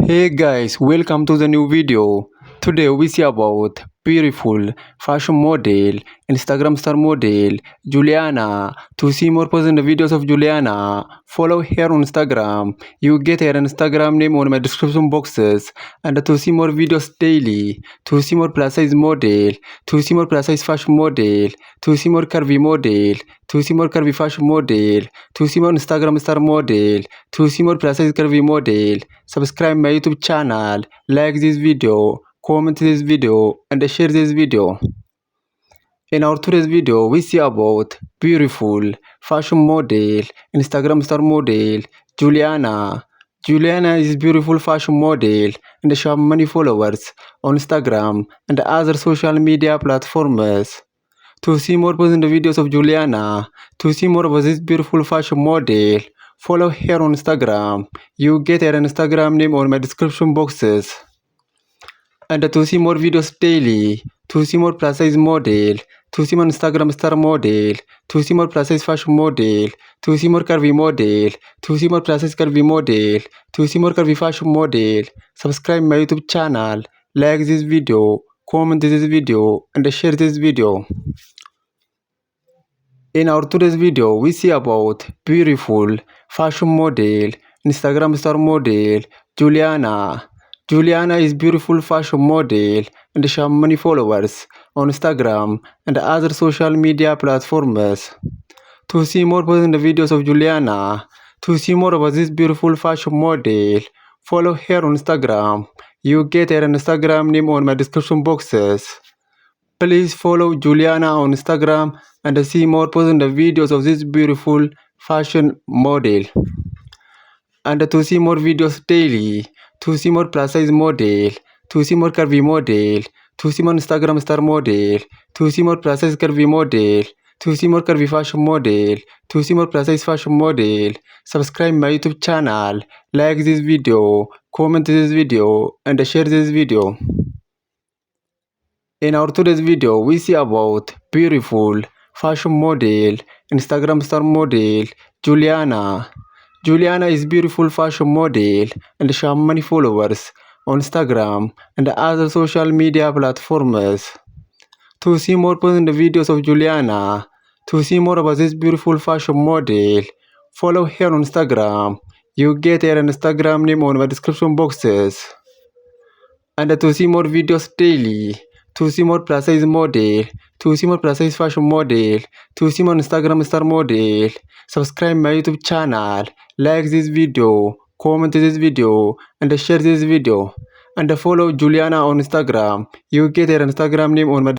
Hey guys, welcome to the new video. Today we see about beautiful fashion model, Instagram star model, Juliana. To see more personal videos of Juliana, follow her on Instagram. You get her Instagram name on my description boxes. And to see more videos daily, to see more plus size model, to see more plus size fashion model, to see more curvy model, to see more curvy fashion model, to see more Instagram star model, to see more plus size curvy model. Subscribe my YouTube channel, like this video, comment this video, and share this video. In our today's video, we see about beautiful fashion model, Instagram star model, Juliana. Juliana is beautiful fashion model and she has many followers on Instagram and other social media platforms. To see more personal videos of Juliana, to see more about this beautiful fashion model, follow her on Instagram. You get her Instagram name on my description boxes. And to see more videos daily, to see more plus size model, to see more Instagram star model, to see more plus size fashion model, to see more curvy model, to see more plus size curvy model, to see more curvy fashion model, subscribe my YouTube channel, like this video, comment this video, and share this video. In our today's video, we see about beautiful fashion model, Instagram star model, Juliana. Juliana is beautiful fashion model and she has many followers on Instagram and other social media platforms. To see more personal videos of Juliana, to see more about this beautiful fashion model, follow her on Instagram. You get her Instagram name on my description boxes. Please follow Juliana on Instagram and see more personal videos of this beautiful fashion model. And to see more videos daily, to see more plus size model, to see more curvy model, to see more Instagram star model, to see more plus size curvy model, to see more curvy fashion model, to see more plus size fashion model, subscribe my YouTube channel, like this video, comment this video, and share this video. In our today's video, we see about beautiful fashion model, Instagram star model, Juliana. Juliana is beautiful fashion model and she has many followers on Instagram and other social media platforms. To see more personal videos of Juliana, to see more about this beautiful fashion model, follow her on Instagram. You get her Instagram name on my description boxes. And to see more videos daily, to see more plus size model, to see more plus size fashion model, to see more Instagram star model, subscribe my YouTube channel, like this video, comment this video, and share this video. And follow Juliana on Instagram. You get her Instagram name on my